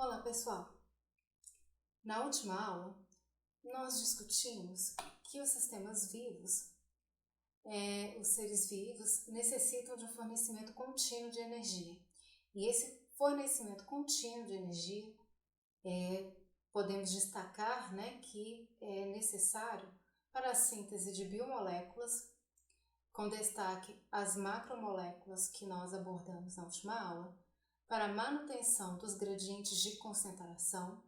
Olá pessoal, na última aula nós discutimos que os sistemas vivos, os seres vivos, necessitam de um fornecimento contínuo de energia. E esse fornecimento contínuo de energia, podemos destacar que é necessário para a síntese de biomoléculas, com destaque às macromoléculas que nós abordamos na última aula, para a manutenção dos gradientes de concentração,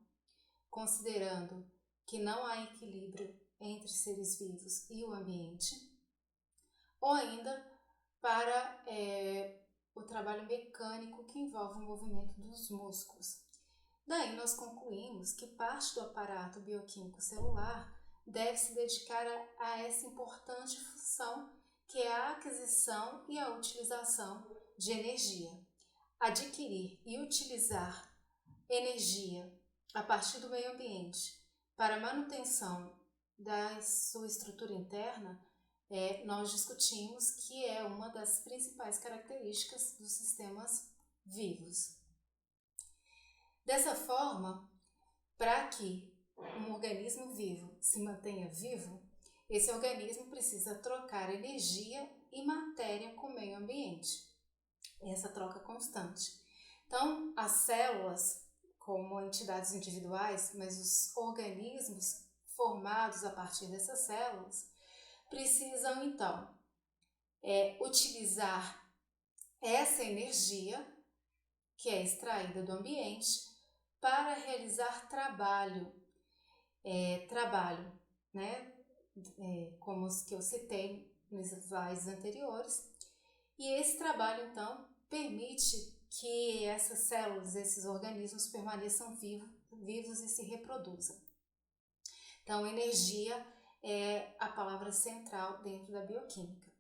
considerando que não há equilíbrio entre seres vivos e o ambiente, ou ainda para o trabalho mecânico que envolve o movimento dos músculos. Daí nós concluímos que parte do aparato bioquímico celular deve se dedicar a essa importante função, que é a aquisição e a utilização de energia. Adquirir e utilizar energia a partir do meio ambiente para a manutenção da sua estrutura interna, nós discutimos que é uma das principais características dos sistemas vivos. Dessa forma, para que um organismo vivo se mantenha vivo, esse organismo precisa trocar energia e matéria com o meio ambiente. Essa troca constante. Então, as células, como entidades individuais, mas os organismos formados a partir dessas células, precisam então utilizar essa energia que é extraída do ambiente para realizar trabalho, como os que eu citei nos slides anteriores. E esse trabalho, então, permite que essas células, esses organismos permaneçam vivos e se reproduzam. Então, energia é a palavra central dentro da bioquímica,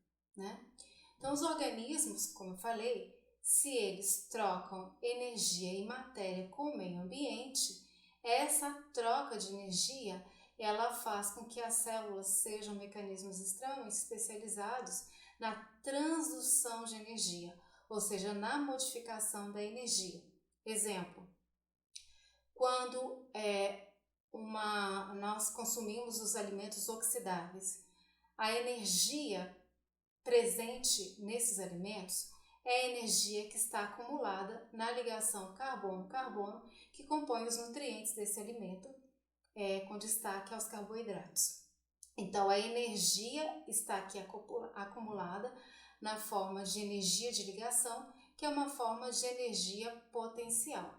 Então, os organismos, como eu falei, se eles trocam energia e matéria com o meio ambiente, essa troca de energia, ela faz com que as células sejam mecanismos extremamente especializados na transdução de energia, ou seja, na modificação da energia. Exemplo, quando nós consumimos os alimentos oxidáveis, a energia presente nesses alimentos é a energia que está acumulada na ligação carbono-carbono que compõe os nutrientes desse alimento, com destaque aos carboidratos. Então, a energia está aqui acumulada na forma de energia de ligação, que é uma forma de energia potencial.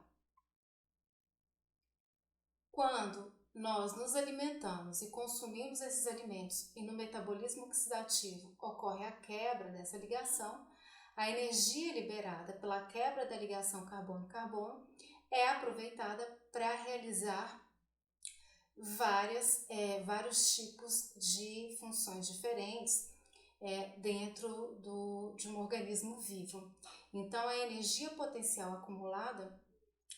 Quando nós nos alimentamos e consumimos esses alimentos e no metabolismo oxidativo ocorre a quebra dessa ligação, a energia liberada pela quebra da ligação carbono-carbono é aproveitada para realizar vários tipos de funções diferentes dentro de um organismo vivo. Então, a energia potencial acumulada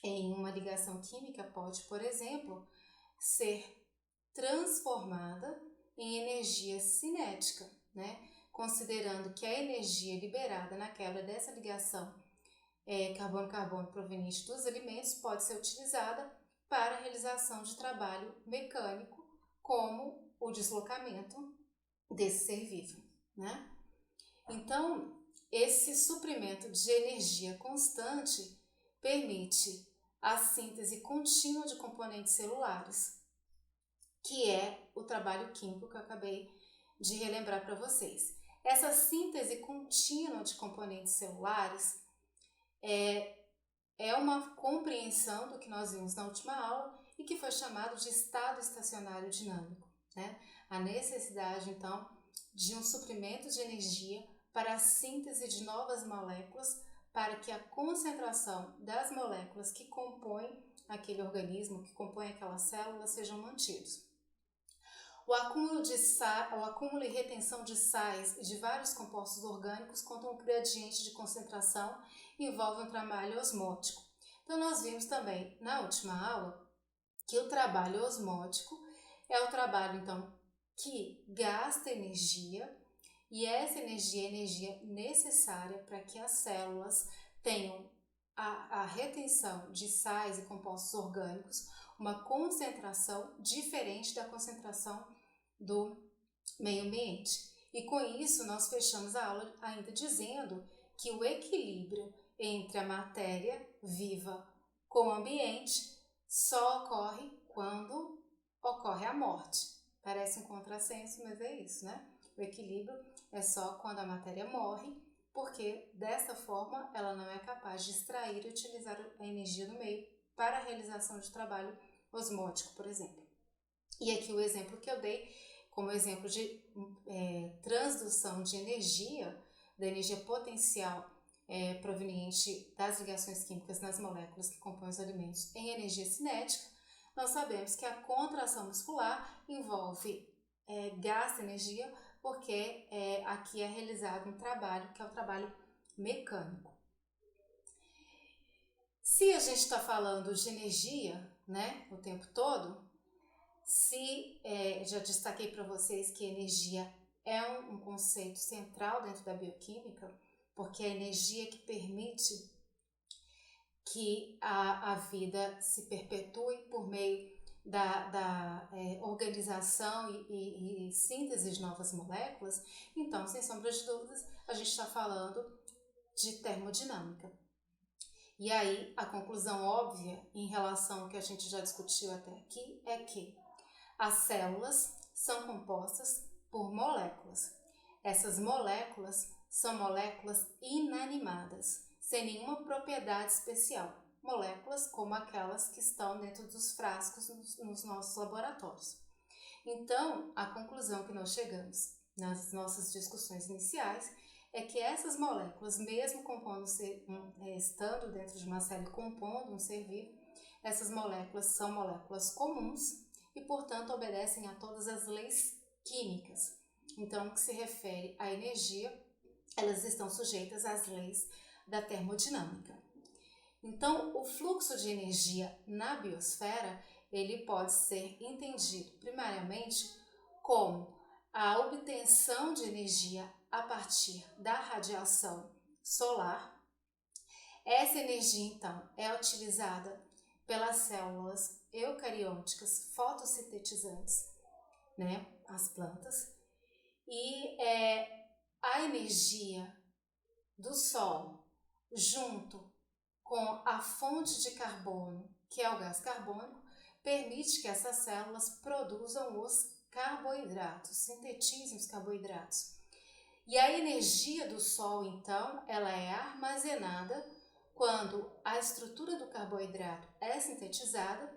em uma ligação química pode, por exemplo, ser transformada em energia cinética, considerando que a energia liberada na quebra dessa ligação carbono-carbono proveniente dos alimentos pode ser utilizada para a realização de trabalho mecânico, como o deslocamento desse ser vivo, Então, esse suprimento de energia constante permite a síntese contínua de componentes celulares, que é o trabalho químico que eu acabei de relembrar para vocês. Essa síntese contínua de componentes celulares é uma compreensão do que nós vimos na última aula e que foi chamado de estado estacionário dinâmico, A necessidade, então, de um suprimento de energia para a síntese de novas moléculas, para que a concentração das moléculas que compõem aquele organismo, que compõem aquela célula, sejam mantidos. O acúmulo e retenção de sais e de vários compostos orgânicos contra um gradiente de concentração envolve um trabalho osmótico. Então, nós vimos também na última aula que o trabalho osmótico é o trabalho, então, que gasta energia, e essa energia é energia necessária para que as células tenham a retenção de sais e compostos orgânicos uma concentração diferente da concentração do meio ambiente. E com isso nós fechamos a aula ainda dizendo que o equilíbrio entre a matéria viva com o ambiente só ocorre quando ocorre a morte. Parece um contrassenso, mas é isso, né? O equilíbrio é só quando a matéria morre, porque dessa forma ela não é capaz de extrair e utilizar a energia do meio para a realização de trabalho osmótico, por exemplo. E aqui o exemplo que eu dei, como exemplo de transdução de energia, da energia potencial proveniente das ligações químicas nas moléculas que compõem os alimentos em energia cinética, nós sabemos que a contração muscular envolve gasta energia, porque aqui é realizado um trabalho que é o trabalho mecânico. Se a gente está falando de energia, né, o tempo todo, já destaquei para vocês que energia é um conceito central dentro da bioquímica, porque é a energia que permite que a vida se perpetue por meio da organização e síntese de novas moléculas. Então, sem sombra de dúvidas, a gente está falando de termodinâmica. E aí, a conclusão óbvia em relação ao que a gente já discutiu até aqui é que as células são compostas por moléculas. Essas moléculas são moléculas inanimadas, sem nenhuma propriedade especial. Moléculas como aquelas que estão dentro dos frascos nos nossos laboratórios. Então, a conclusão que nós chegamos nas nossas discussões iniciais é que essas moléculas, mesmo estando dentro de uma célula compondo um ser vivo, essas moléculas são moléculas comuns e, portanto, obedecem a todas as leis químicas. Então, no que se refere à energia, elas estão sujeitas às leis da termodinâmica. Então, o fluxo de energia na biosfera, ele pode ser entendido primariamente como a obtenção de energia a partir da radiação solar. Essa energia, então, é utilizada pelas células eucarióticas fotossintetizantes, né, as plantas, e a energia do Sol junto com a fonte de carbono, que é o gás carbônico, permite que essas células produzam os carboidratos, sintetizem os carboidratos. E a energia do Sol, então, ela é armazenada quando a estrutura do carboidrato é sintetizada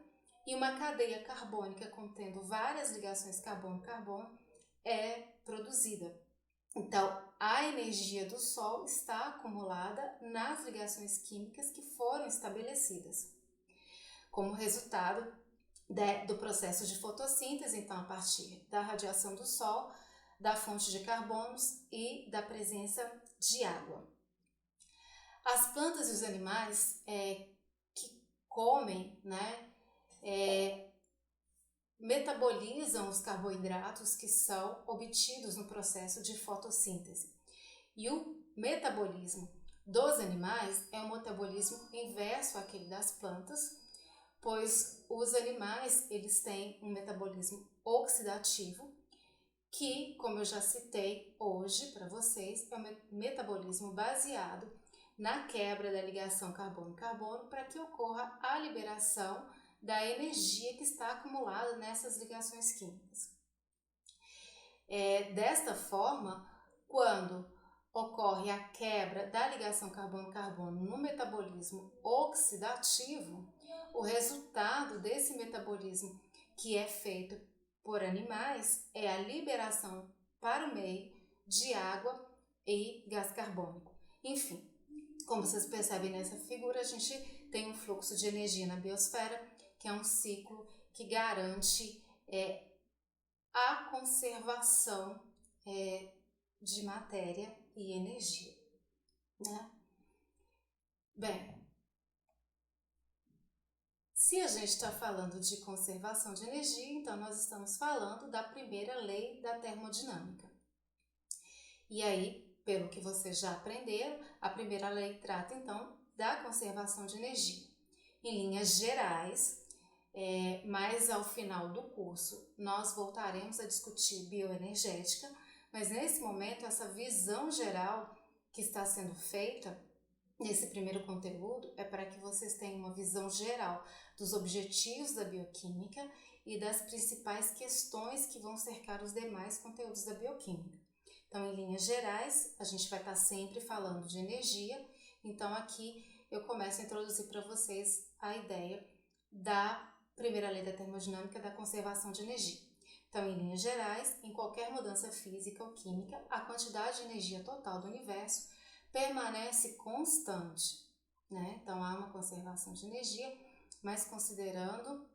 e uma cadeia carbônica contendo várias ligações carbono-carbono é produzida. Então, a energia do Sol está acumulada nas ligações químicas que foram estabelecidas. Como resultado do processo de fotossíntese, então, a partir da radiação do Sol, da fonte de carbonos e da presença de água. As plantas e os animais que comem, né, metabolizam os carboidratos que são obtidos no processo de fotossíntese. E o metabolismo dos animais é um metabolismo inverso àquele das plantas, pois os animais eles têm um metabolismo oxidativo, que, como eu já citei hoje para vocês, é um metabolismo baseado na quebra da ligação carbono-carbono para que ocorra a liberação da energia que está acumulada nessas ligações químicas. Desta forma, quando ocorre a quebra da ligação carbono-carbono no metabolismo oxidativo, o resultado desse metabolismo que é feito por animais é a liberação para o meio de água e gás carbônico. Enfim, como vocês percebem nessa figura, a gente tem um fluxo de energia na biosfera, que é um ciclo que garante a conservação de matéria e energia, né? Bem, se a gente está falando de conservação de energia, então nós estamos falando da primeira lei da termodinâmica. E aí, pelo que vocês já aprenderam, a primeira lei trata então da conservação de energia. Em linhas gerais, mas ao final do curso nós voltaremos a discutir bioenergética, mas nesse momento essa visão geral que está sendo feita nesse primeiro conteúdo é para que vocês tenham uma visão geral dos objetivos da bioquímica e das principais questões que vão cercar os demais conteúdos da bioquímica. Então, em linhas gerais, a gente vai estar sempre falando de energia, então aqui eu começo a introduzir para vocês a ideia da primeira lei da termodinâmica da conservação de energia. Então, em linhas gerais, em qualquer mudança física ou química, a quantidade de energia total do universo permanece constante, né? Então, há uma conservação de energia, mas considerando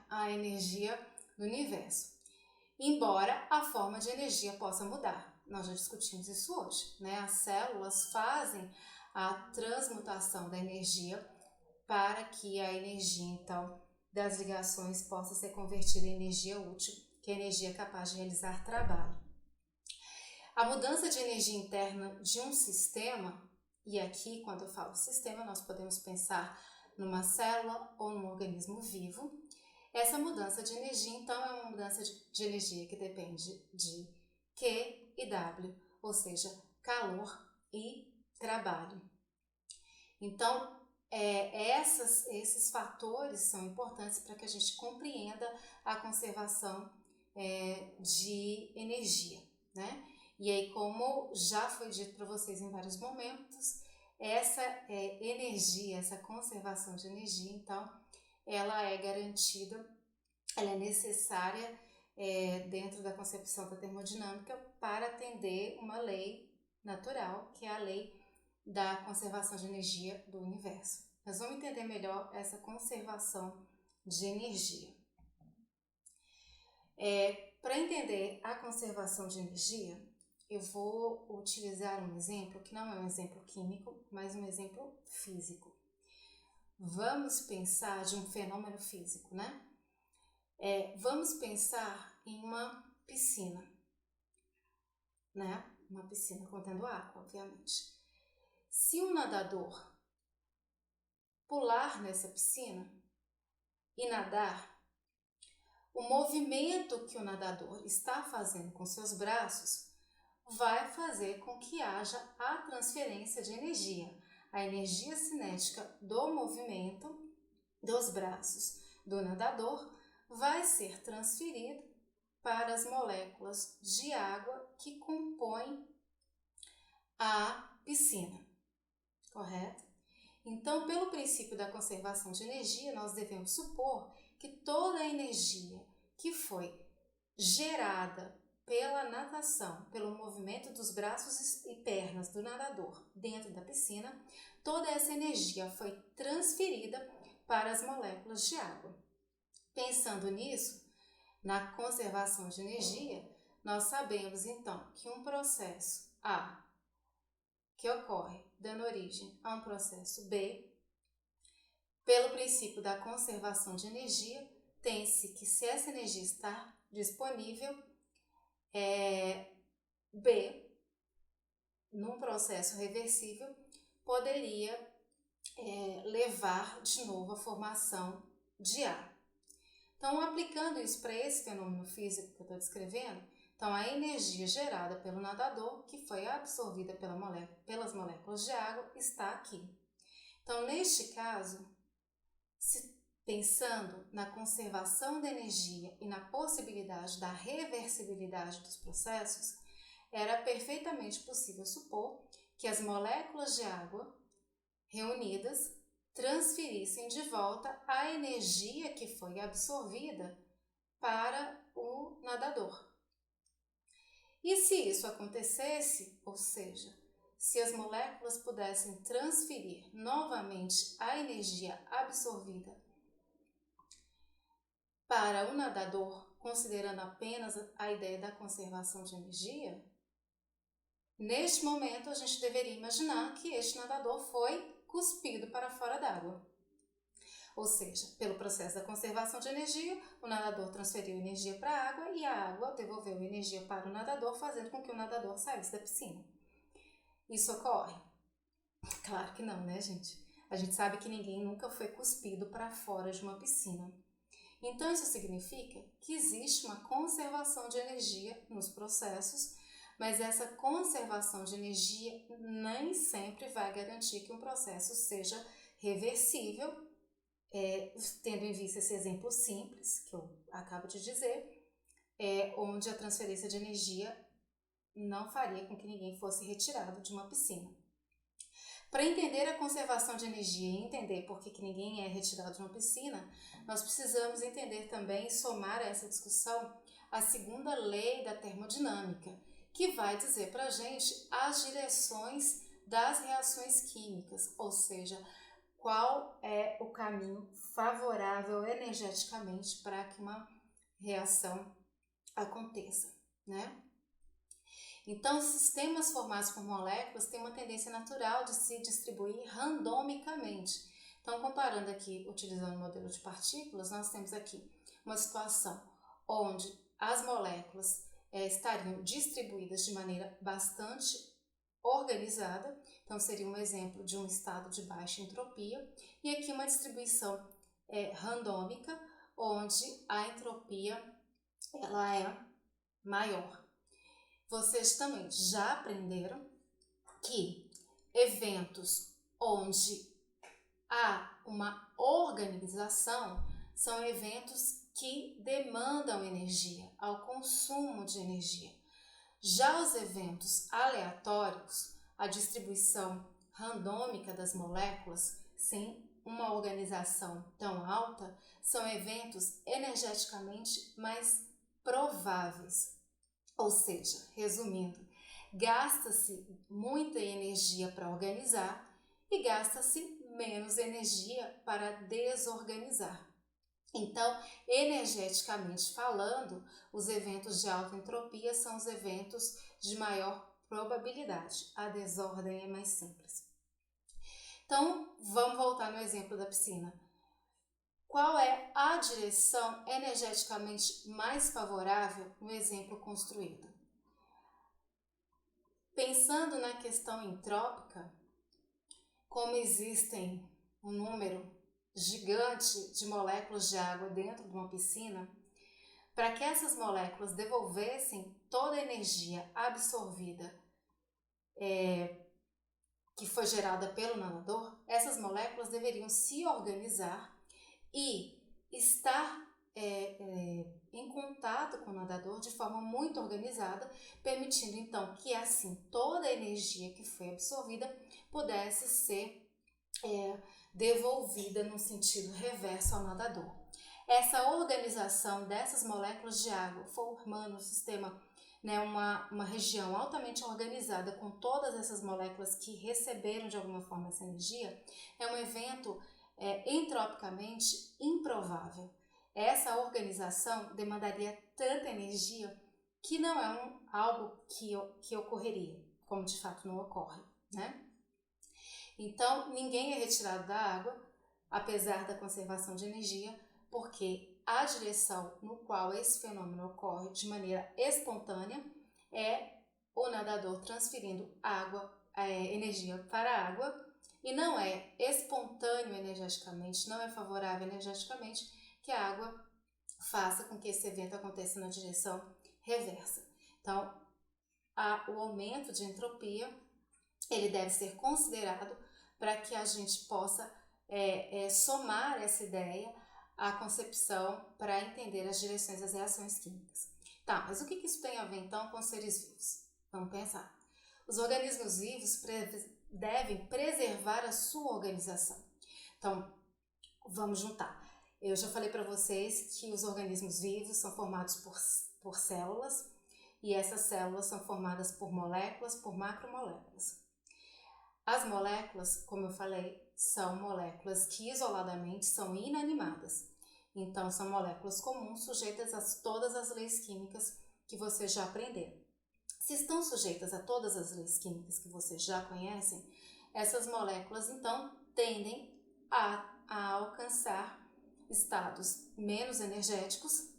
a energia do universo. Embora a forma de energia possa mudar. Nós já discutimos isso hoje, né? As células fazem a transmutação da energia para que a energia, então, das ligações possa ser convertida em energia útil, que é energia capaz de realizar trabalho. A mudança de energia interna de um sistema, e aqui quando eu falo sistema, nós podemos pensar numa célula ou num organismo vivo. Essa mudança de energia, então, é uma mudança de energia que depende de Q e W, ou seja, calor e trabalho. Então, esses fatores são importantes para que a gente compreenda a conservação de energia, né? E aí, como já foi dito para vocês em vários momentos, essa energia, essa conservação de energia, então, ela é garantida, ela é necessária dentro da concepção da termodinâmica para atender uma lei natural, que é a lei da conservação de energia do universo. Nós vamos entender melhor essa conservação de energia. Para entender a conservação de energia, eu vou utilizar um exemplo que não é um exemplo químico, mas um exemplo físico. Vamos pensar de um fenômeno físico, né? Vamos pensar em uma piscina, né? Uma piscina contendo água, obviamente. Se um nadador pular nessa piscina e nadar, o movimento que o nadador está fazendo com seus braços vai fazer com que haja a transferência de energia, a energia cinética do movimento dos braços do nadador vai ser transferida para as moléculas de água que compõem a piscina, correto? Então, pelo princípio da conservação de energia, nós devemos supor que toda a energia que foi gerada pela natação, pelo movimento dos braços e pernas do nadador dentro da piscina, toda essa energia foi transferida para as moléculas de água. Pensando nisso, na conservação de energia, nós sabemos então que um processo A, que ocorre dando origem a um processo B, pelo princípio da conservação de energia, tem-se que se essa energia está disponível, B, num processo reversível, poderia levar de novo à formação de A. Então, aplicando isso para esse fenômeno físico que eu estou descrevendo, então a energia gerada pelo nadador, que foi absorvida pelas moléculas de água, está aqui. Então, neste caso, pensando na conservação da energia e na possibilidade da reversibilidade dos processos, era perfeitamente possível supor que as moléculas de água reunidas transferissem de volta a energia que foi absorvida para o nadador. E se isso acontecesse, ou seja, se as moléculas pudessem transferir novamente a energia absorvida para o nadador, considerando apenas a ideia da conservação de energia, neste momento a gente deveria imaginar que este nadador foi cuspido para fora d'água. Ou seja, pelo processo da conservação de energia, o nadador transferiu energia para a água e a água devolveu energia para o nadador, fazendo com que o nadador saísse da piscina. Isso ocorre? Claro que não, né, gente? A gente sabe que ninguém nunca foi cuspido para fora de uma piscina. Então, isso significa que existe uma conservação de energia nos processos, mas essa conservação de energia nem sempre vai garantir que um processo seja reversível, tendo em vista esse exemplo simples que eu acabo de dizer, onde a transferência de energia não faria com que ninguém fosse retirado de uma piscina. Para entender a conservação de energia e entender por que ninguém é retirado de uma piscina, nós precisamos entender também, somar a essa discussão, a segunda lei da termodinâmica, que vai dizer para a gente as direções das reações químicas, ou seja, qual é o caminho favorável energeticamente para que uma reação aconteça, né? Então, sistemas formados por moléculas têm uma tendência natural de se distribuir randomicamente. Então, comparando aqui, utilizando o modelo de partículas, nós temos aqui uma situação onde as moléculas estariam distribuídas de maneira bastante organizada. Então, seria um exemplo de um estado de baixa entropia. E aqui uma distribuição randômica, onde a entropia ela é maior. Vocês também já aprenderam que eventos onde há uma organização são eventos que demandam energia, ao consumo de energia. Já os eventos aleatórios, a distribuição randômica das moléculas, sem uma organização tão alta, são eventos energeticamente mais prováveis. Ou seja, resumindo, gasta-se muita energia para organizar e gasta-se menos energia para desorganizar. Então, energeticamente falando, os eventos de alta entropia são os eventos de maior probabilidade. A desordem é mais simples. Então, vamos voltar no exemplo da piscina. Qual é a direção energeticamente mais favorável no exemplo construído? Pensando na questão entrópica, como existem um número gigante de moléculas de água dentro de uma piscina, para que essas moléculas devolvessem toda a energia absorvida que foi gerada pelo nadador, essas moléculas deveriam se organizar e estar em contato com o nadador de forma muito organizada, permitindo então que assim toda a energia que foi absorvida pudesse ser devolvida no sentido reverso ao nadador. Essa organização dessas moléculas de água formando um sistema, uma região altamente organizada com todas essas moléculas que receberam de alguma forma essa energia, é um evento entropicamente improvável. Essa organização demandaria tanta energia que não é algo que ocorreria, como de fato não ocorre, né? Então, ninguém é retirado da água, apesar da conservação de energia, porque a direção no qual esse fenômeno ocorre de maneira espontânea é o nadador transferindo energia para a água, e não é espontâneo energeticamente, não é favorável energeticamente que a água faça com que esse evento aconteça na direção reversa. Então, o aumento de entropia ele deve ser considerado para que a gente possa somar essa ideia à concepção para entender as direções das reações químicas. Tá, mas o que isso tem a ver então com os seres vivos? Vamos pensar. Os organismos vivos devem preservar a sua organização. Então, vamos juntar. Eu já falei para vocês que os organismos vivos são formados por células, e essas células são formadas por moléculas, por macromoléculas. As moléculas, como eu falei, são moléculas que isoladamente são inanimadas. Então, são moléculas comuns sujeitas a todas as leis químicas que vocês já aprenderam. Se estão sujeitas a todas as leis químicas que vocês já conhecem, essas moléculas, então, tendem a alcançar estados menos energéticos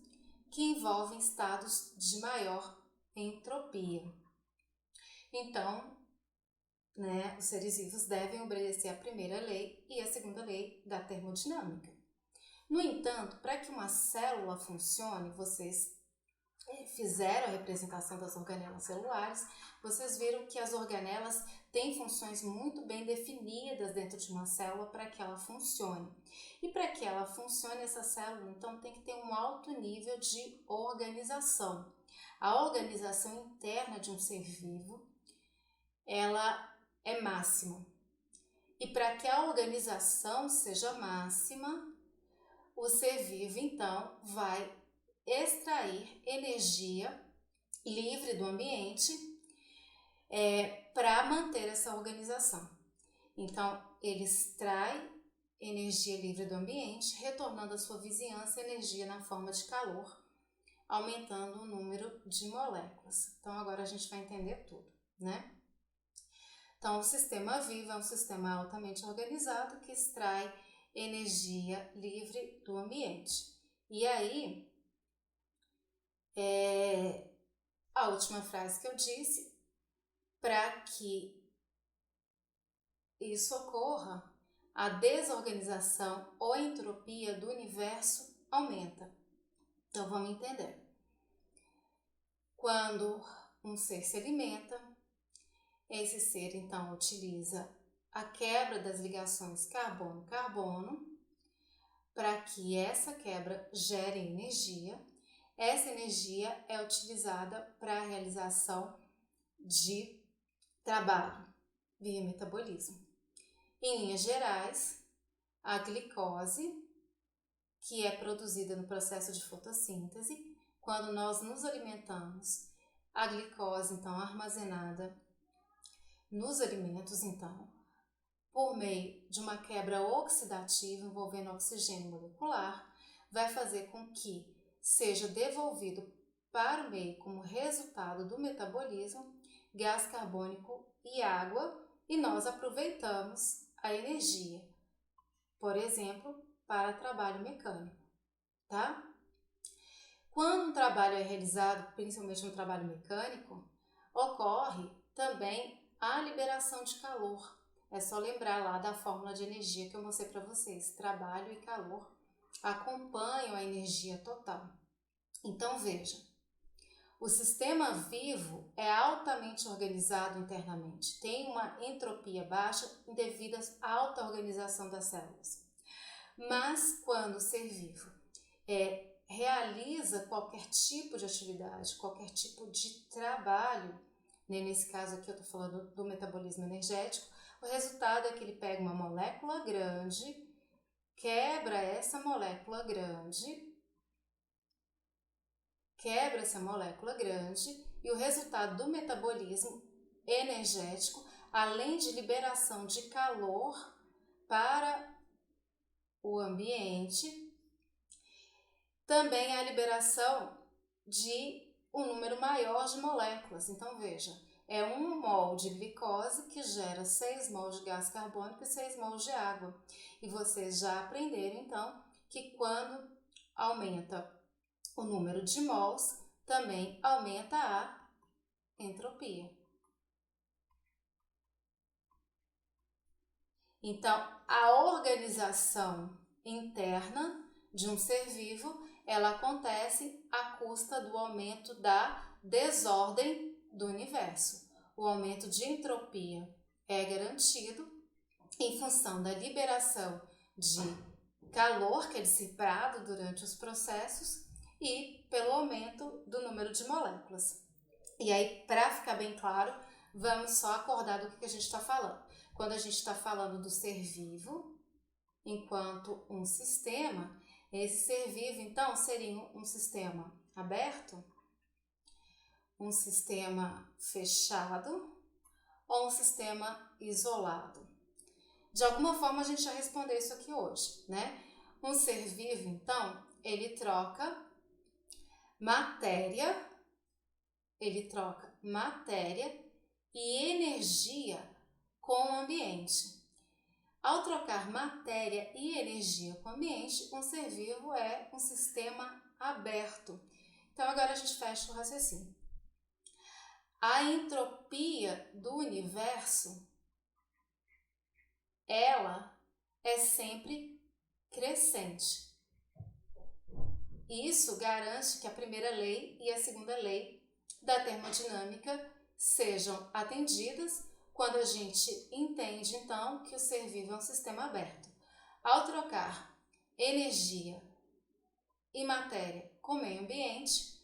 que envolvem estados de maior entropia. Então, né, os seres vivos devem obedecer à primeira lei e à segunda lei da termodinâmica. No entanto, para que uma célula funcione, vocês fizeram a representação das organelas celulares, vocês viram que as organelas têm funções muito bem definidas dentro de uma célula para que ela funcione. E para que ela funcione, essa célula, então, tem que ter um alto nível de organização. A organização interna de um ser vivo, ela é máxima. E para que a organização seja máxima, o ser vivo, então, vai extrair energia livre do ambiente para manter essa organização. Então, ele extrai energia livre do ambiente, retornando à sua vizinhança energia na forma de calor, aumentando o número de moléculas. Então, agora a gente vai entender tudo, né? Então, o sistema vivo é um sistema altamente organizado que extrai energia livre do ambiente. E aí, a última frase que eu disse, para que isso ocorra, a desorganização ou entropia do universo aumenta. Então, vamos entender. Quando um ser se alimenta, esse ser, então, utiliza a quebra das ligações carbono-carbono para que essa quebra gere energia. Essa energia é utilizada para a realização de trabalho via metabolismo. Em linhas gerais, a glicose, que é produzida no processo de fotossíntese, quando nós nos alimentamos, a glicose, então, armazenada nos alimentos, então, por meio de uma quebra oxidativa envolvendo oxigênio molecular, vai fazer com que seja devolvido para o meio como resultado do metabolismo gás carbônico e água, e nós aproveitamos a energia, por exemplo, para trabalho mecânico, tá? Quando um trabalho é realizado, principalmente um trabalho mecânico, ocorre também a liberação de calor. É só lembrar lá da fórmula de energia que eu mostrei para vocês. Trabalho e calor acompanham a energia total. Então, veja, o sistema vivo é altamente organizado internamente, tem uma entropia baixa devido à alta organização das células. Mas quando o ser vivo realiza qualquer tipo de atividade, qualquer tipo de trabalho, né, nesse caso aqui eu estou falando do metabolismo energético, o resultado é que ele pega uma molécula grande, quebra essa molécula grande, e o resultado do metabolismo energético, além de liberação de calor para o ambiente, também é a liberação de um número maior de moléculas. Então, veja, é 1 mol de glicose que gera 6 mol de gás carbônico e 6 mol de água. E vocês já aprenderam, então, que quando aumenta o número de mols, também aumenta a entropia. Então, a organização interna de um ser vivo, ela acontece à custa do aumento da desordem do universo. O aumento de entropia é garantido em função da liberação de calor que é dissipado durante os processos e pelo aumento do número de moléculas. E aí, para ficar bem claro, vamos só acordar do que a gente está falando. Quando a gente está falando do ser vivo, enquanto um sistema, esse ser vivo, então, seria um sistema aberto, um sistema fechado ou um sistema isolado. De alguma forma, a gente já respondeu isso aqui hoje, né? Um ser vivo, então, ele troca matéria e energia com o ambiente. Ao trocar matéria e energia com o ambiente, um ser vivo é um sistema aberto. Então, agora a gente fecha o raciocínio. A entropia do universo ela é sempre crescente. Isso garante que a primeira lei e a segunda lei da termodinâmica sejam atendidas quando a gente entende, então, que o ser vivo é um sistema aberto. Ao trocar energia e matéria com meio ambiente,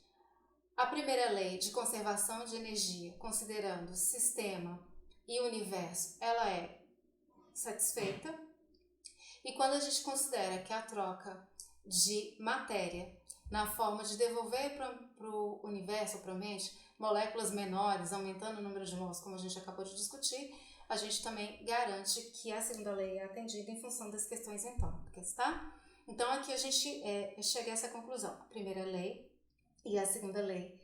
a primeira lei de conservação de energia, considerando o sistema e o universo, ela é satisfeita. E quando a gente considera que a troca de matéria na forma de devolver para o universo, para o ambiente, moléculas menores, aumentando o número de mols, como a gente acabou de discutir, a gente também garante que a segunda lei é atendida em função das questões entrópicas, tá? Então aqui a gente chega a essa conclusão. A primeira lei e a segunda lei,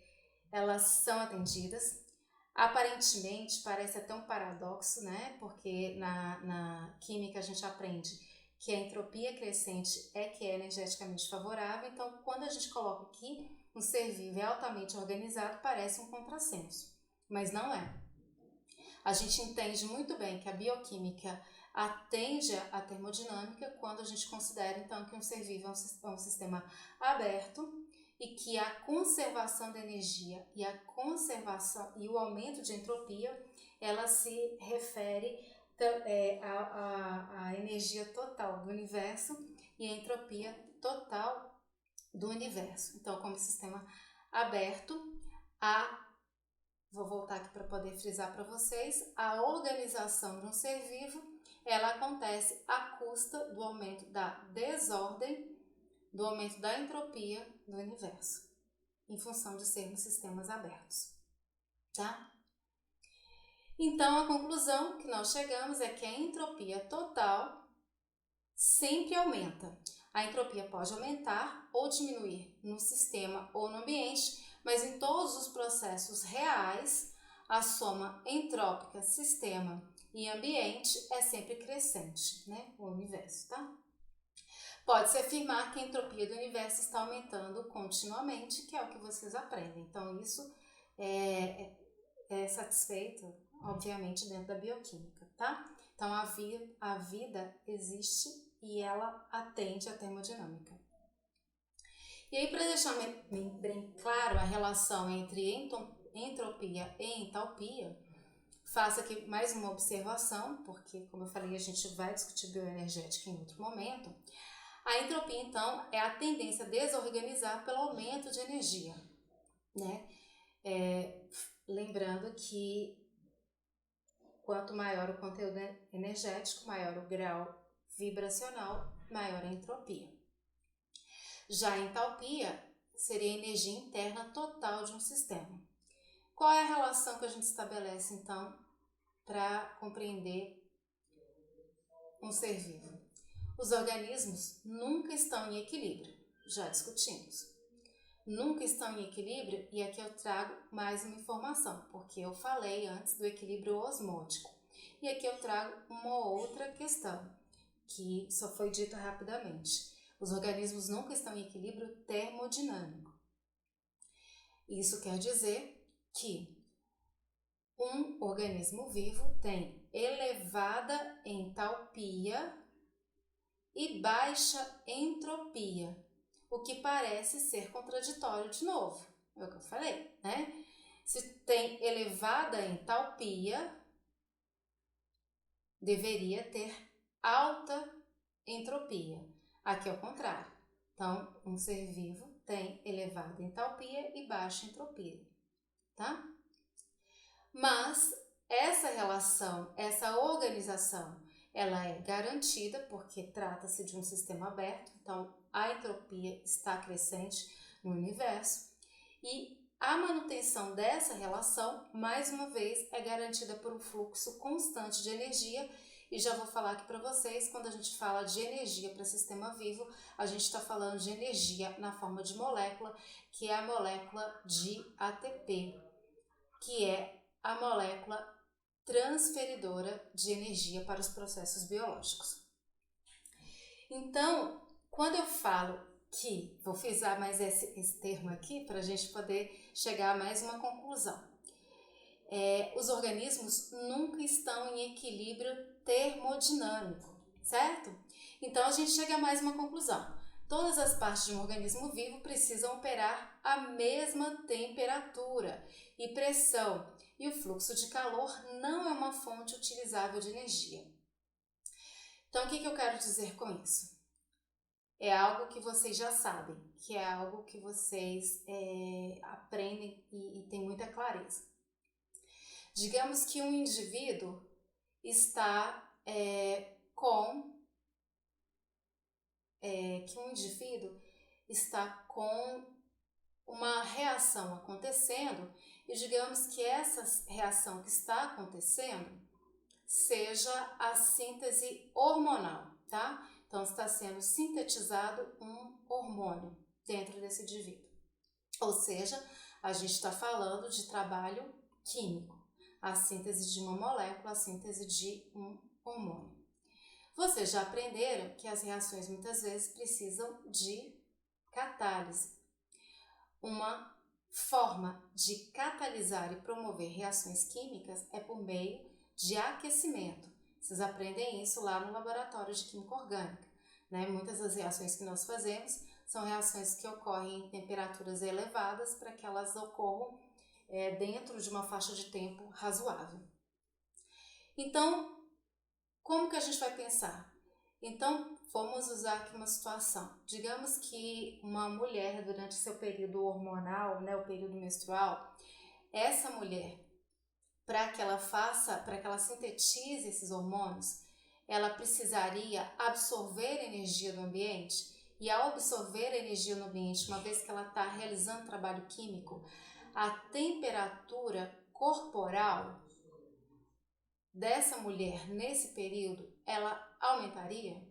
elas são atendidas. Aparentemente parece até um paradoxo, né? Porque na química a gente aprende que a entropia crescente é que é energeticamente favorável. Então, quando a gente coloca aqui um ser vivo é altamente organizado, parece um contrassenso, mas não é. A gente entende muito bem que a bioquímica atende à termodinâmica quando a gente considera, então, que um ser vivo é um sistema aberto e que a conservação da energia e a conservação e o aumento de entropia, ela se refere a energia total do universo e a entropia total do universo. Então, como sistema aberto, vou voltar aqui para poder frisar para vocês, a organização de um ser vivo, ela acontece à custa do aumento da desordem, do aumento da entropia do universo, em função de sermos sistemas abertos, tá? Então, a conclusão que nós chegamos é que a entropia total sempre aumenta. A entropia pode aumentar ou diminuir no sistema ou no ambiente, mas em todos os processos reais, a soma entrópica sistema e ambiente é sempre crescente, né? O universo, tá? Pode-se afirmar que a entropia do universo está aumentando continuamente, que é o que vocês aprendem. Então, isso é satisfeito, obviamente, dentro da bioquímica, tá? Então, a vida existe e ela atende à termodinâmica. E aí, para deixar bem claro a relação entre entropia e entalpia, faço aqui mais uma observação, porque, como eu falei, a gente vai discutir bioenergética em outro momento. A entropia, então, é a tendência a desorganizar pelo aumento de energia, né? Lembrando que quanto maior o conteúdo energético, maior o grau vibracional, maior a entropia. Já a entalpia seria a energia interna total de um sistema. Qual é a relação que a gente estabelece, então, para compreender um ser vivo? Os organismos nunca estão em equilíbrio, já discutimos. Nunca estão em equilíbrio, e aqui eu trago mais uma informação, porque eu falei antes do equilíbrio osmótico. E aqui eu trago uma outra questão, que só foi dita rapidamente. Os organismos nunca estão em equilíbrio termodinâmico. Isso quer dizer que um organismo vivo tem elevada entalpia e baixa entropia, o que parece ser contraditório de novo, é o que eu falei, né? Se tem elevada entalpia, deveria ter alta entropia. Aqui é o contrário. Então, um ser vivo tem elevada entalpia e baixa entropia, tá? Mas essa relação, essa organização, ela é garantida porque trata-se de um sistema aberto, então a entropia está crescente no universo e a manutenção dessa relação, mais uma vez, é garantida por um fluxo constante de energia. E já vou falar aqui para vocês, quando a gente fala de energia para sistema vivo, a gente está falando de energia na forma de molécula, que é a molécula de ATP, que é a molécula transferidora de energia para os processos biológicos. Então, quando eu falo que, vou frisar mais esse termo aqui para a gente poder chegar a mais uma conclusão. Os organismos nunca estão em equilíbrio termodinâmico, certo? Então a gente chega a mais uma conclusão. Todas as partes de um organismo vivo precisam operar à mesma temperatura e pressão, e o fluxo de calor não é uma fonte utilizável de energia. Então, o que eu quero dizer com isso? É algo que vocês já sabem, que é algo que vocês aprendem e têm muita clareza. Digamos que um indivíduo está com uma reação acontecendo e digamos que essa reação que está acontecendo seja a síntese hormonal, tá? Então está sendo sintetizado um hormônio dentro desse indivíduo. Ou seja, a gente está falando de trabalho químico, a síntese de uma molécula, a síntese de um hormônio. Vocês já aprenderam que as reações muitas vezes precisam de catálise. Uma forma de catalisar e promover reações químicas é por meio de aquecimento. Vocês aprendem isso lá no laboratório de química orgânica, né? Muitas das reações que nós fazemos são reações que ocorrem em temperaturas elevadas para que elas ocorram dentro de uma faixa de tempo razoável. Então, como que a gente vai pensar? Então, vamos usar aqui uma situação. Digamos que uma mulher, durante seu período hormonal, né, o período menstrual, essa mulher, para que ela sintetize esses hormônios, ela precisaria absorver energia do ambiente. E ao absorver a energia no ambiente, uma vez que ela está realizando trabalho químico, a temperatura corporal dessa mulher nesse período, ela aumentaria?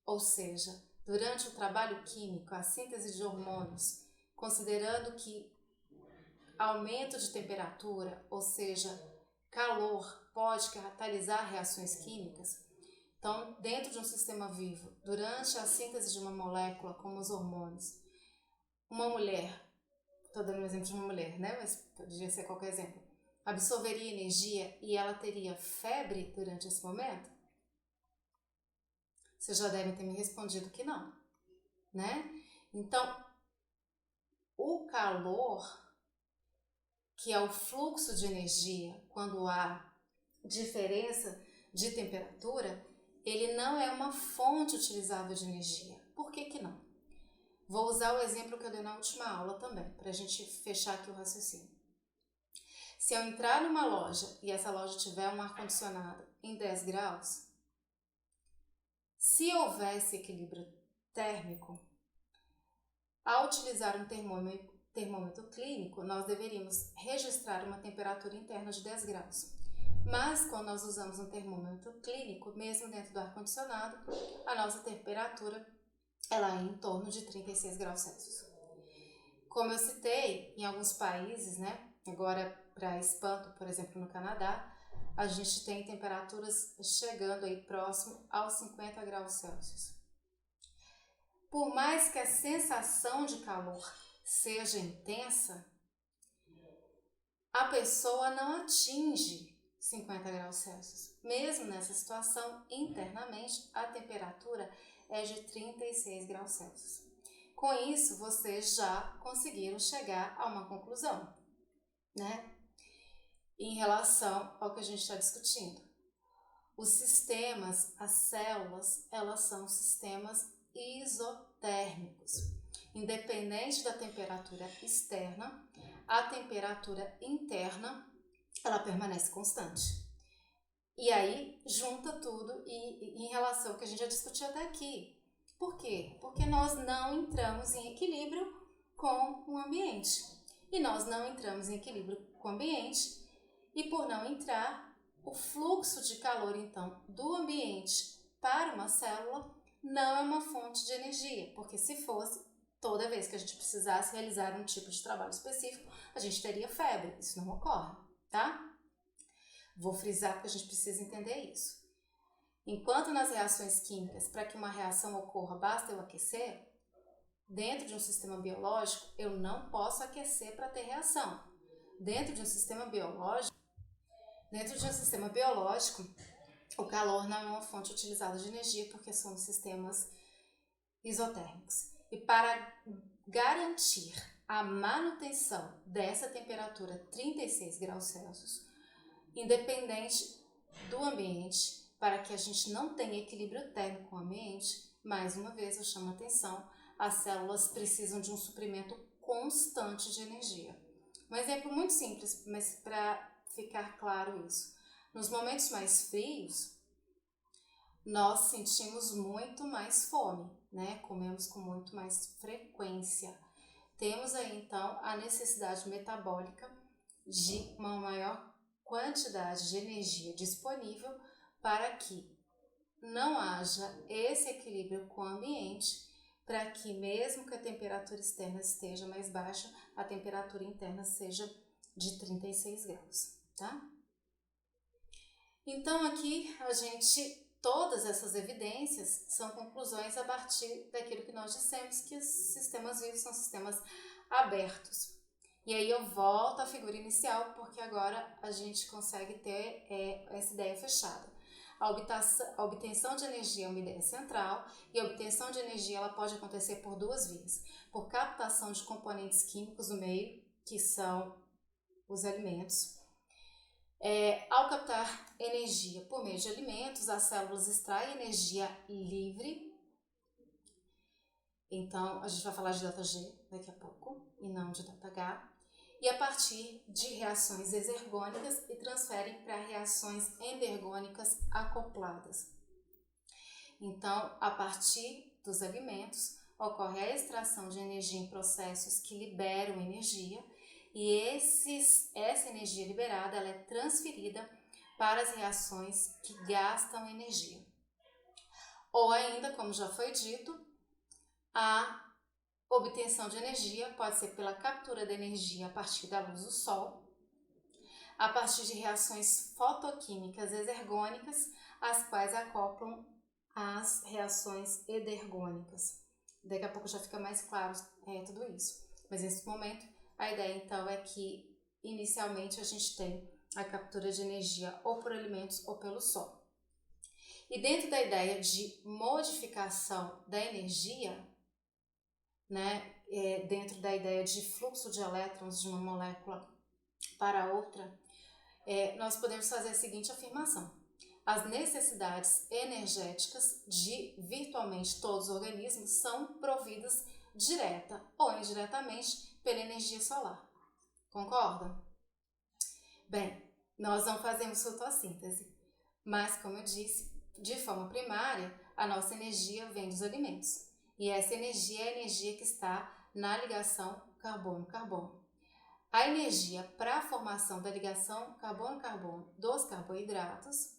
Ou seja, durante o trabalho químico, a síntese de hormônios, considerando que aumento de temperatura, ou seja, calor, pode catalisar reações químicas. Então, dentro de um sistema vivo, durante a síntese de uma molécula, como os hormônios, uma mulher, estou dando um exemplo de uma mulher, né? Mas poderia ser qualquer exemplo, absorveria energia e ela teria febre durante esse momento? Vocês já devem ter me respondido que não, né? Então, o calor, que é o fluxo de energia quando há diferença de temperatura, ele não é uma fonte utilizável de energia. Por que que não? Vou usar o exemplo que eu dei na última aula também, para a gente fechar aqui o raciocínio. Se eu entrar numa loja e essa loja tiver um ar-condicionado em 10 graus, se houvesse equilíbrio térmico, ao utilizar um termômetro clínico, nós deveríamos registrar uma temperatura interna de 10 graus. Mas, quando nós usamos um termômetro clínico, mesmo dentro do ar-condicionado, a nossa temperatura ela é em torno de 36 graus Celsius. Como eu citei, em alguns países, né, agora para espanto, por exemplo, no Canadá, a gente tem temperaturas chegando aí próximo aos 50 graus Celsius. Por mais que a sensação de calor seja intensa, a pessoa não atinge 50 graus Celsius. Mesmo nessa situação, internamente, a temperatura é de 36 graus Celsius. Com isso, vocês já conseguiram chegar a uma conclusão, né? Em relação ao que a gente está discutindo. Os sistemas, as células, elas são sistemas isotérmicos. Independente da temperatura externa, a temperatura interna, ela permanece constante. E aí, junta tudo e em relação ao que a gente já discutiu até aqui. Por quê? Porque nós não entramos em equilíbrio com o ambiente. E nós não entramos em equilíbrio com o ambiente, e por não entrar, o fluxo de calor, então, do ambiente para uma célula não é uma fonte de energia, porque se fosse, toda vez que a gente precisasse realizar um tipo de trabalho específico, a gente teria febre. Isso não ocorre, tá? Vou frisar porque a gente precisa entender isso. Enquanto nas reações químicas, para que uma reação ocorra, basta eu aquecer, dentro de um sistema biológico, eu não posso aquecer para ter reação. Dentro de um sistema biológico, O calor não é uma fonte utilizada de energia porque são sistemas isotérmicos. E para garantir a manutenção dessa temperatura 36 graus Celsius, independente do ambiente, para que a gente não tenha equilíbrio térmico com o ambiente, mais uma vez eu chamo a atenção, as células precisam de um suprimento constante de energia. Um exemplo muito simples, mas para ficar claro isso. Nos momentos mais frios, nós sentimos muito mais fome, né? Comemos com muito mais frequência. Temos aí, então, a necessidade metabólica de uma maior quantidade de energia disponível para que não haja esse equilíbrio com o ambiente, para que mesmo que a temperatura externa esteja mais baixa, a temperatura interna seja de 36 graus, tá? Então aqui todas essas evidências são conclusões a partir daquilo que nós dissemos, que os sistemas vivos são sistemas abertos. E aí eu volto à figura inicial, porque agora a gente consegue ter essa ideia fechada. A obtenção de energia é uma ideia central, e a obtenção de energia ela pode acontecer por duas vias. Por captação de componentes químicos do meio, que são os alimentos. Ao captar energia por meio de alimentos, as células extraem energia livre. Então, a gente vai falar de ΔG daqui a pouco, e não de ΔH. E a partir de reações exergônicas e transferem para reações endergônicas acopladas. Então, a partir dos alimentos, ocorre a extração de energia em processos que liberam energia, e essa energia liberada ela é transferida para as reações que gastam energia. Ou ainda, como já foi dito, a obtenção de energia pode ser pela captura da energia a partir da luz do sol, a partir de reações fotoquímicas exergônicas, as quais acoplam as reações endergônicas. Daqui a pouco já fica mais claro tudo isso. Mas nesse momento, a ideia então é que inicialmente a gente tem a captura de energia ou por alimentos ou pelo sol. E dentro da ideia de modificação da energia, né, dentro da ideia de fluxo de elétrons de uma molécula para outra, nós podemos fazer a seguinte afirmação: as necessidades energéticas de virtualmente todos os organismos são providas direta ou indiretamente pela energia solar. Concordam? Bem, nós não fazemos fotossíntese, mas, como eu disse, de forma primária, a nossa energia vem dos alimentos. E essa energia é a energia que está na ligação carbono-carbono. A energia para a formação da ligação carbono-carbono dos carboidratos,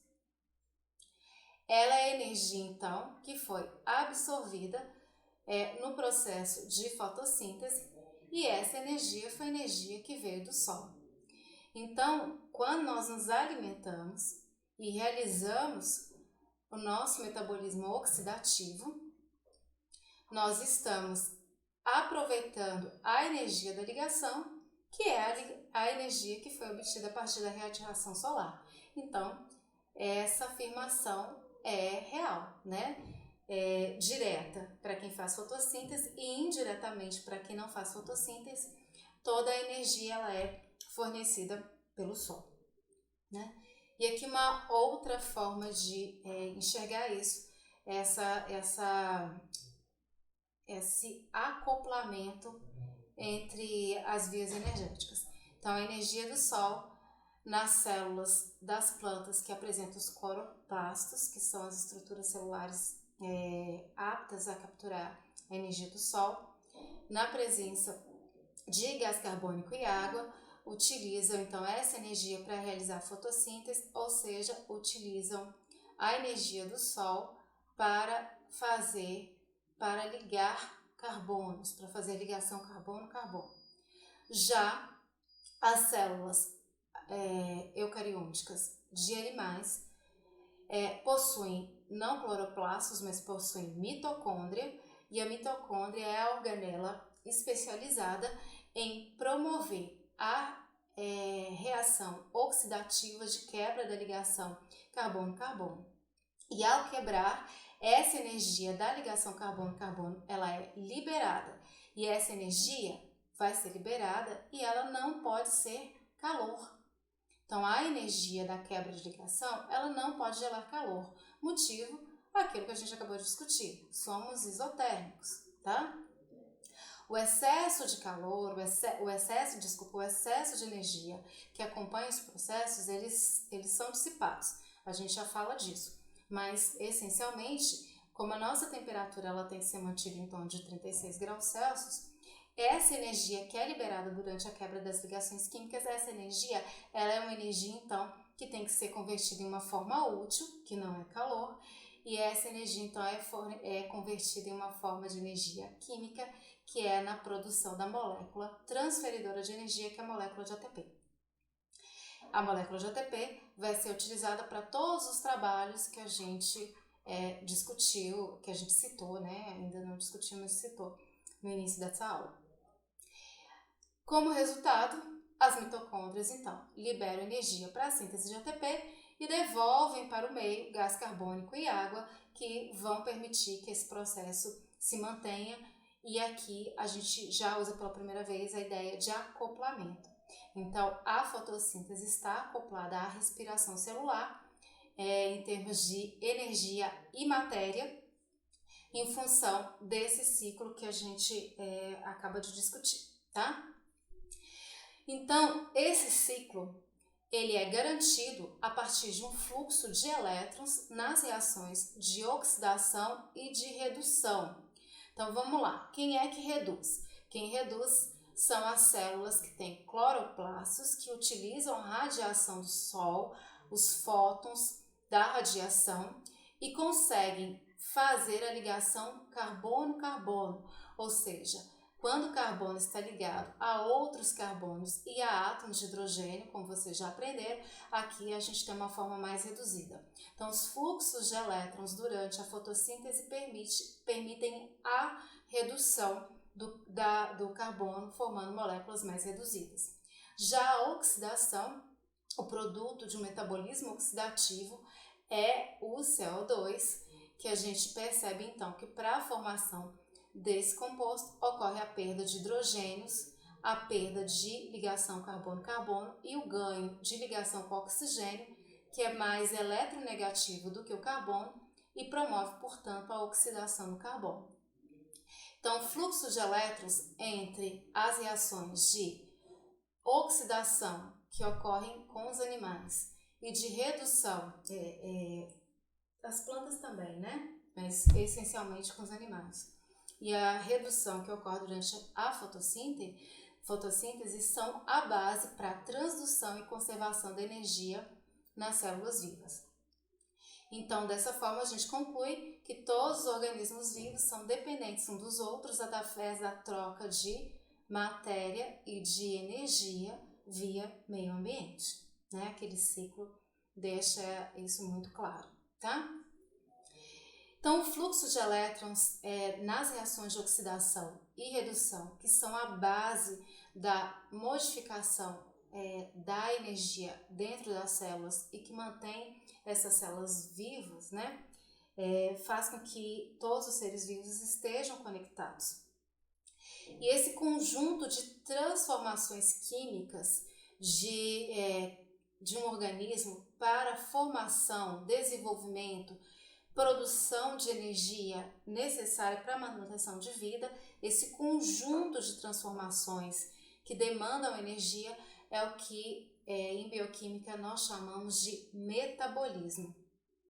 ela é a energia, então, que foi absorvida no processo de fotossíntese, e essa energia foi a energia que veio do sol. Então, quando nós nos alimentamos e realizamos o nosso metabolismo oxidativo, nós estamos aproveitando a energia da ligação, que é a energia que foi obtida a partir da radiação solar. Então, essa afirmação é real, né? Direta para quem faz fotossíntese e indiretamente para quem não faz fotossíntese, toda a energia ela é fornecida pelo sol, né? E aqui uma outra forma de enxergar isso, esse acoplamento entre as vias energéticas. Então, a energia do sol nas células das plantas que apresentam os cloroplastos, que são as estruturas celulares aptas a capturar a energia do sol, na presença de gás carbônico e água, utilizam então essa energia para realizar a fotossíntese, ou seja, utilizam a energia do sol para ligar carbonos, para fazer ligação carbono-carbono. Já as células eucariôticas de animais possuem não cloroplastos, mas possuem mitocôndria, e a mitocôndria é a organela especializada em promover a reação oxidativa de quebra da ligação carbono-carbono. E ao quebrar, essa energia da ligação carbono-carbono, ela é liberada. E essa energia vai ser liberada e ela não pode ser calor. Então, a energia da quebra de ligação, ela não pode gerar calor. Motivo, aquilo que a gente acabou de discutir. Somos isotérmicos, tá? O excesso de calor, o excesso de energia que acompanha os processos, eles são dissipados. A gente já fala disso. Mas, essencialmente, como a nossa temperatura ela tem que ser mantida em torno de 36 graus Celsius, essa energia que é liberada durante a quebra das ligações químicas, essa energia, ela é uma energia, então, que tem que ser convertida em uma forma útil, que não é calor, e essa energia, então, é convertida em uma forma de energia química, que é na produção da molécula transferidora de energia, que é a molécula de ATP. A molécula de ATP vai ser utilizada para todos os trabalhos que a gente discutiu, que a gente citou, né? Ainda não discutiu, mas citou no início dessa aula. Como resultado, as mitocôndrias, então, liberam energia para a síntese de ATP e devolvem para o meio gás carbônico e água, que vão permitir que esse processo se mantenha. E aqui a gente já usa pela primeira vez a ideia de acoplamento. Então, a fotossíntese está acoplada à respiração celular, em termos de energia e matéria, em função desse ciclo que a gente acaba de discutir, tá? Então, esse ciclo, ele é garantido a partir de um fluxo de elétrons nas reações de oxidação e de redução. Então, vamos lá. Quem é que reduz? Quem reduz são as células que têm cloroplastos, que utilizam a radiação do Sol, os fótons da radiação, e conseguem fazer a ligação carbono-carbono, ou seja, quando o carbono está ligado a outros carbonos e a átomos de hidrogênio, como vocês já aprenderam, aqui a gente tem uma forma mais reduzida. Então, os fluxos de elétrons durante a fotossíntese permitem a redução do carbono, formando moléculas mais reduzidas. Já a oxidação, o produto de um metabolismo oxidativo, é o CO2, que a gente percebe então que para a formação desse composto ocorre a perda de hidrogênios, a perda de ligação carbono-carbono e o ganho de ligação com oxigênio, que é mais eletronegativo do que o carbono e promove, portanto, a oxidação do carbono. Então, o fluxo de elétrons entre as reações de oxidação que ocorrem com os animais e de redução, das plantas também, né? Mas essencialmente com os animais. E a redução que ocorre durante a fotossíntese são a base para a transdução e conservação da energia nas células vivas. Então, dessa forma, a gente conclui que todos os organismos vivos são dependentes uns dos outros através da troca de matéria e de energia via meio ambiente, né? Aquele ciclo deixa isso muito claro, tá? Então, o fluxo de elétrons nas reações de oxidação e redução, que são a base da modificação da energia dentro das células e que mantém essas células vivas, né, faz com que todos os seres vivos estejam conectados. E esse conjunto de transformações químicas de um organismo para formação, desenvolvimento, produção de energia necessária para a manutenção de vida, esse conjunto de transformações que demandam energia é o que em bioquímica nós chamamos de metabolismo.